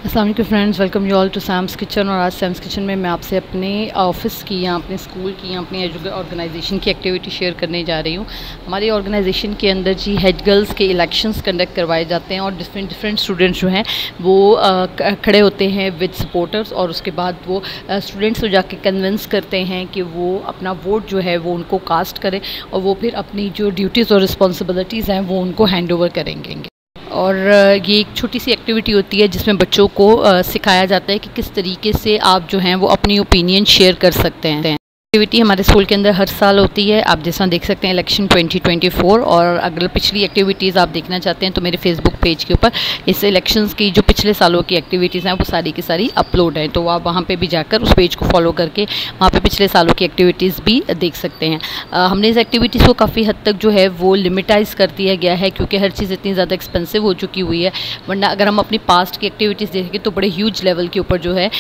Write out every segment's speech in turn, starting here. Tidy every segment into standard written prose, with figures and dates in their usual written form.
अस्सलाम वालेकुम friends, welcome you all to Sam's kitchen. और आज सैम्स किचन में मैं आपसे अपने ऑफिस की या अपने स्कूल की या अपनी ऑर्गेनाइजेशन की एक्टिविटी शेयर करने जा रही हूँ। हमारी ऑर्गेनाइजेशन के अंदर जी हेड गर्ल्स के इलेक्शंस कंडक्ट करवाए जाते हैं और डिफरेंट स्टूडेंट्स जो हैं वो खड़े होते हैं विद सपोर्टर्स, और उसके बाद वो स्टूडेंट्स को जाके कन्विंस करते हैं कि वो अपना वोट जो है वो उनको कास्ट करें और वो फिर अपनी जो ड्यूटीज़ और रिस्पॉन्सिबिलिटीज़ हैं वो उनको हैंड ओवर करेंगे। और ये एक छोटी सी एक्टिविटी होती है जिसमें बच्चों को सिखाया जाता है कि किस तरीके से आप जो हैं वो अपनी ओपिनियन शेयर कर सकते हैं। एक्टिविटी हमारे स्कूल के अंदर हर साल होती है। आप जैसा देख सकते हैं इलेक्शन 2024, और अगर पिछली एक्टिविटीज़ आप देखना चाहते हैं तो मेरे फेसबुक पेज के ऊपर इस इलेक्शंस की जो पिछले सालों की एक्टिविटीज़ हैं वो सारी की सारी अपलोड हैं, तो आप वहाँ पे भी जाकर उस पेज को फॉलो करके वहाँ पे पिछले सालों की एक्टिविटीज़ भी देख सकते हैं। हमने इस एक्टिविटीज़ को काफ़ी हद तक जो है वो लिमिटाइज़ कर दिया गया है क्योंकि हर चीज़ इतनी ज़्यादा एक्सपेंसिव हो चुकी हुई है। वरना अगर हम अपनी पास्ट की एक्टिविटीज़ देखें तो बड़े ह्यूज लेवल के ऊपर जो है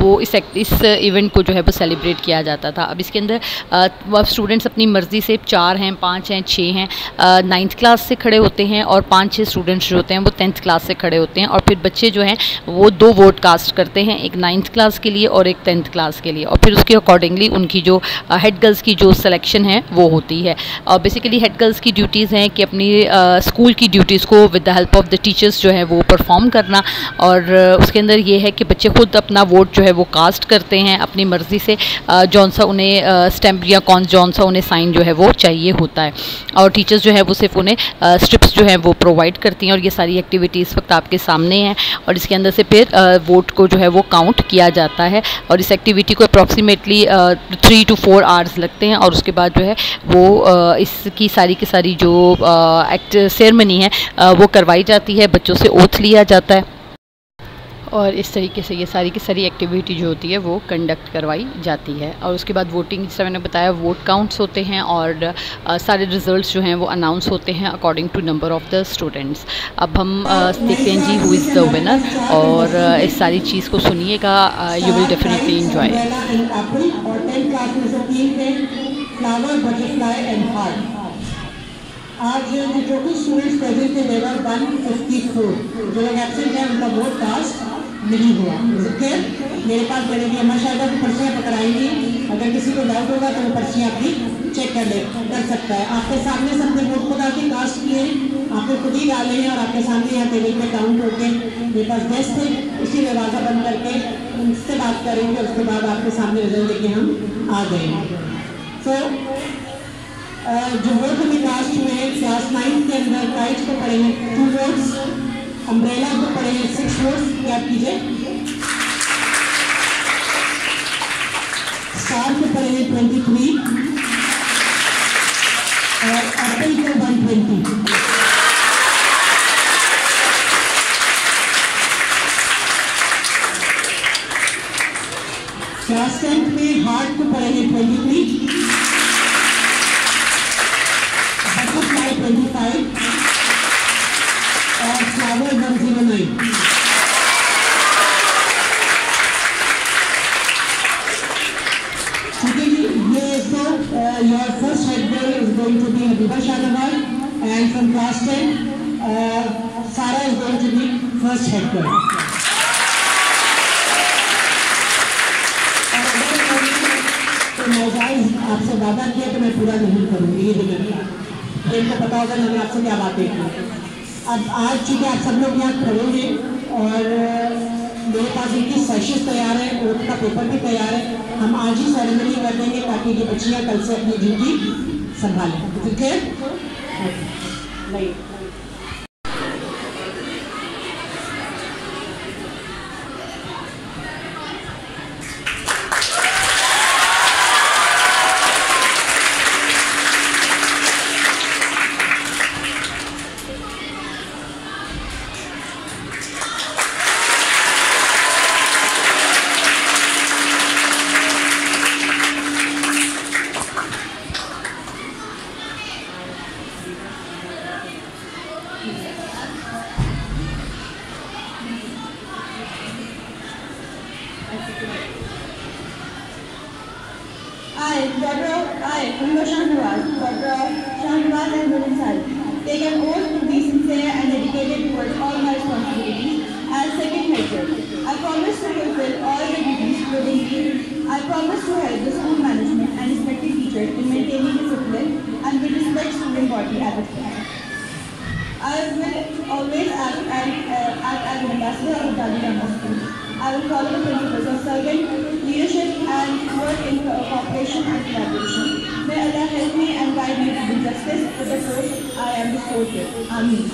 वो इस इवेंट को जो है वो सेलिब्रेट किया जाता था। अब इसके अंदर स्टूडेंट्स अपनी मर्ज़ी से 4 हैं, 5 हैं, 6 हैं, 9th क्लास से खड़े होते हैं, और 5-6 स्टूडेंट्स जो होते हैं वो 10th क्लास से खड़े होते हैं। और फिर बच्चे जो हैं वो 2 वोट कास्ट करते हैं, एक 9th क्लास के लिए और एक 10th क्लास के लिए, और फिर उसके अकॉर्डिंगली उनकी जो हेड गर्ल्स की जो सिलेक्शन है वो होती है। और बेसिकली हेड गर्ल्स की ड्यूटीज़ हैं कि अपनी स्कूल की ड्यूटीज़ को with the help of the teachers जो है वो परफॉर्म करना, और उसके अंदर ये है कि बच्चे खुद अपना वोट जो है वो कास्ट करते हैं अपनी मर्ज़ी से, जौन सा उन्हें स्टैम्प या जौन सा उन्हें साइन जो है वो चाहिए होता है। और टीचर्स जो है वो सिर्फ उन्हें स्ट्रिप्स जो है वो प्रोवाइड करती हैं। और ये सारी एक्टिविटी इस वक्त आपके सामने हैं, और इसके अंदर से फिर वोट को जो है वो काउंट किया जाता है। और इस एक्टिविटी को अप्रॉक्सीमेटली 3 to 4 आवर्स लगते हैं, और उसके बाद जो है वो इसकी सारी की सारी जो सेरेमनी है वो करवाई जाती है, बच्चों से ओथ लिया जाता है, और इस तरीके से ये सारी की सारी एक्टिविटी जो होती है वो कंडक्ट करवाई जाती है। और उसके बाद वोटिंग, जैसा मैंने बताया, वोट काउंट्स होते हैं और सारे रिजल्ट्स जो हैं वो अनाउंस होते हैं according to number of the students. अब हम देखते हैं जी हु इज़ द विनर, और इस सारी चीज़ को सुनिएगा, यू विल डेफिनेटली एंजॉय। आज जो कुछ स्टूडेंट्स प्रेजेंट थे लेवल 154, जो लोग एब्सेंट हैं उनका वोट कास्ट नहीं हुआ। ओके, मेरे पास बनेगी अम्मा शायद की पर्चियाँ पकड़ाएंगी, अगर किसी को डाउट होगा तो वो पर्चियाँ अपनी चेक कर सकता है। आपके सामने सबने वोट खुद आके कास्ट किए, आपने खुद ही डाले हैं, और आपके सामने यहाँ टेबल पे काउंट होके मेरे पास गेस्ट थे, उसी दरवाज़ा बंद करके उनसे बात करेंगे, उसके बाद आपके सामने रिजल्ट लेके हम आ गए। तो जो वोट हमें कास्ट हुए हैं क्लास 9 के अंदर, काइट्स को पढ़े हैं 2 वोट्स, अम्ब्रेला को पढ़े हैं 6 वोट्स, क्या कीजिए, स्टार को पढ़े हैं 23, और एप्पल को 120। क्लास 10 में हार्ट को पढ़े हैं 23, 25, और फ्लावर 109। ठीक है जी, ये तो your first head girl is going to be Habiba Shahnawaz, and from class 10 Sara is going to be first head girl. तो मैं आपसे वादा किया तो मैं पूरा नहीं करूँगी, ये भी इनको पता होगा मैंने आपसे क्या बातें की। अब आज चूँकि आप सब लोग यहाँ खड़े हैं और मेरे पास इनकी सेशंस तैयार है, ओथ का पेपर भी तैयार है, हम आज ही सेरेमनी कर देंगे ताकि ये बच्चियाँ कल से अपनी ड्यूटी संभालें। ठीक है? नहीं I, Hariba Shahnawaz, Dr. Shahnawaz and Nurin take an oath to be sincere and dedicated towards all my responsibilities as second head girl. promise to fulfill all the duties within me. I promise to help the school management and respected teachers in maintaining discipline and will respect student body at its best. I will always act as an ambassador of Dali Rama School. I will follow the principles of servant, leadership and work in cooperation and collaboration. May Allah help me and guide me to do justice with the post I am bestowed with. Ameen.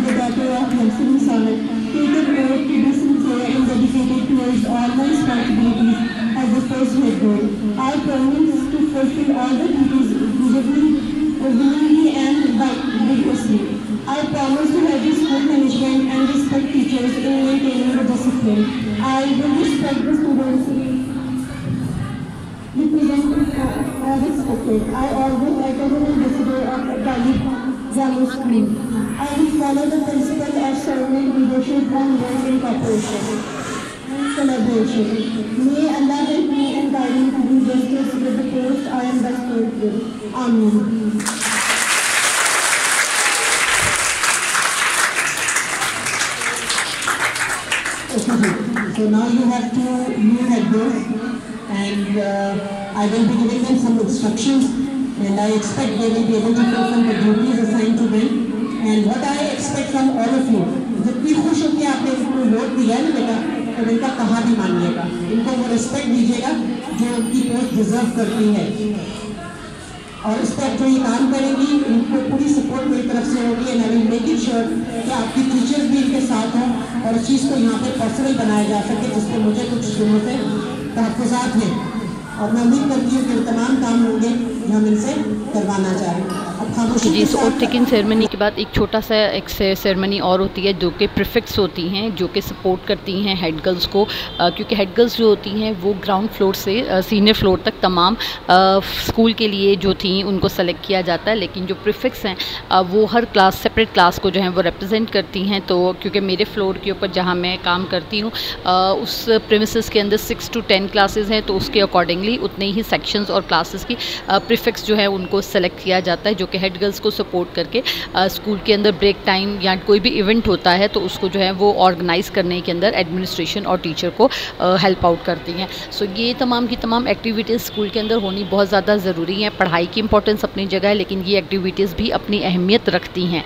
The daughter of Nelson Samet, taken oath to be sincere and dedicated towards all my responsibilities as the first head girl. I promise to fulfill all the duties willingly and vigorously. I promise to help the school management and respect teachers in maintaining the discipline. I will respect the students represented as expected. I always act as an ambassador of Dali Rama School. I will follow the principle of servant, leadership and work in cooperation and collaboration. May Allah help me and guide me to do justice with the post I am bestowed with. Amen. So now you have two new head girls and I will be giving them some instructions and I expect they will be able to fulfill the duties assigned to them. And what I expect from all of you, जितनी खुश होकर आपने इनको vote दिया है ना बेटा, तो इनका कहा भी मानिएगा, इनको वो रिस्पेक्ट दीजिएगा जो उनकी पोस्ट डिजर्व करती है और इस पर जो ये काम करेंगी इनको पूरी सपोर्ट मेरी तरफ से होगी and I will make it sure कि आपकी टीचर्स भी इनके साथ हों और इस चीज़ को यहाँ पे पॉसिबल बनाया जा सके जिस पर मुझे कुछ दिनों से तहफ़्फ़ुज़ात हैं और मैं उम्मीद करती हूँ कि तमाम काम होंगे जो हम इनसे करवाना चाहें। जी, इस ओथ टेकिंग सेरेमनी के बाद एक छोटा सा एक सेरेमनी और होती है जो कि प्रीफिक्स होती हैं जो कि सपोर्ट करती हैं हेड गर्ल्स को, क्योंकि हेड गर्ल्स जो होती हैं वो ग्राउंड फ्लोर से सीनियर फ्लोर तक तमाम स्कूल के लिए जो थी उनको सेलेक्ट किया जाता है, लेकिन जो प्रीफिक्स हैं वो हर क्लास सेपरेट क्लास को जो है वो रिप्रेजेंट करती हैं। तो क्योंकि मेरे फ्लोर के ऊपर जहाँ मैं काम करती हूँ उस प्रीमिसेस के अंदर 6 to 10 क्लासेस हैं, तो उसके अकॉर्डिंगली उतने ही सेक्शंस और क्लासेस की प्रीफिक्स जो है उनको सेलेक्ट किया जाता है जो कि हेड गर्ल्स को सपोर्ट करके स्कूल के अंदर ब्रेक टाइम या कोई भी इवेंट होता है तो उसको जो है वो ऑर्गेनाइज़ करने के अंदर एडमिनिस्ट्रेशन और टीचर को हेल्प आउट करती हैं। सो ये तमाम की तमाम एक्टिविटीज़ स्कूल के अंदर होनी बहुत ज़्यादा ज़रूरी है। पढ़ाई की इंपॉर्टेंस अपनी जगह है, लेकिन ये एक्टिविटीज़ भी अपनी अहमियत रखती हैं।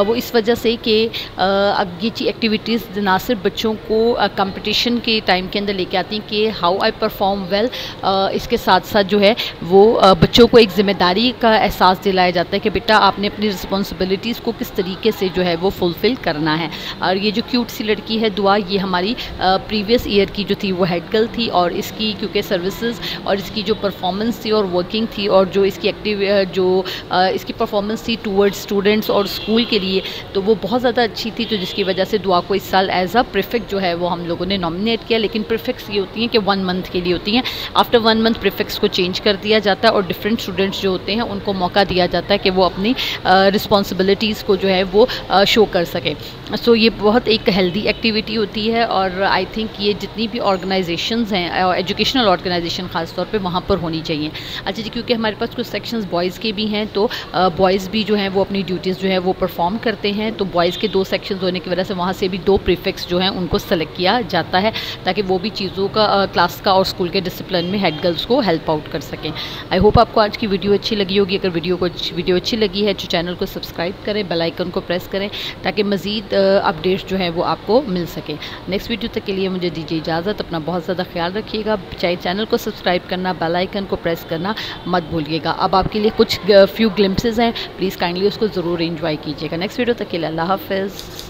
वो इस वजह से कि अब ये एक्टिविटीज़ ना सिर्फ बच्चों को कंपटीशन के टाइम के अंदर लेके आती हैं कि हाउ आई परफॉर्म वेल, इसके साथ साथ जो है वो बच्चों को एक ज़िम्मेदारी का एहसास दिलाया जाता है कि बेटा आपने अपनी रिस्पॉन्सिबिलिटीज़ को किस तरीके से जो है वो फुलफ़िल करना है। और ये जो क्यूट सी लड़की है दुआ, ये हमारी प्रीवियस ईयर की जो थी वो हेड गर्ल थी और इसकी क्योंकि सर्विसेज और इसकी जो परफॉर्मेंस थी और वर्किंग थी और जो इसकी इसकी परफॉर्मेंस थी टूवर्ड्स स्टूडेंट्स और स्कूल के लिए तो वो बहुत ज़्यादा अच्छी थी, तो जिसकी वजह से दुआ को इस साल एज अ प्रीफिक्स जो है वो हम लोगों ने नॉमिनेट किया। लेकिन प्रीफिक्स ये होती हैं कि 1 मंथ के लिए होती हैं, आफ्टर 1 मंथ प्रीफिक्स को चेंज कर दिया जाता है और डिफरेंट स्टूडेंट्स जो होते हैं उनको मौका दिया जाता है कि वो अपनी रिस्पॉन्सिबिलिटीज़ को जो है वो शो कर सके। सो ये बहुत एक हेल्दी एक्टिविटी होती है और आई थिंक ये जितनी भी ऑर्गेनाइजेशंस हैं एजुकेशनल ऑर्गेनाइजेशन ख़ास तौर पे वहाँ पर होनी चाहिए। अच्छा जी, क्योंकि हमारे पास कुछ सेक्शंस बॉयज़ के भी हैं तो बॉयज़ भी जो हैं वो अपनी ड्यूटीज़ जो है वो परफॉर्म करते हैं, तो बॉयज़ के 2 सेक्शंस होने की वजह से वहाँ से भी 2 प्रीफिक्स जो हैं उनको सेलेक्ट किया जाता है ताकि वो भी चीज़ों का क्लास का और स्कूल के डिसिप्लिन में हेड गर्ल्स को हेल्प आउट कर सकें। आई होप आपको आज की वीडियो अच्छी लगी होगी। अगर वीडियो अच्छी लगी है तो चैनल को सब्सक्राइब करें, बेल आइकन को प्रेस करें ताकि मज़ीद अपडेट्स जो है वो आपको मिल सके। नेक्स्ट वीडियो तक के लिए मुझे दीजिए इजाज़त। अपना बहुत ज़्यादा ख्याल रखिएगा। चाहे चैनल को सब्सक्राइब करना, बेल आइकन को प्रेस करना मत भूलिएगा। अब आपके लिए कुछ फ्यू ग्लिम्पसेस हैं, प्लीज़ काइंडली उसको ज़रूर एंजॉय कीजिएगा। नेक्स्ट वीडियो तक के लिए अल्लाह हाफ़िज़।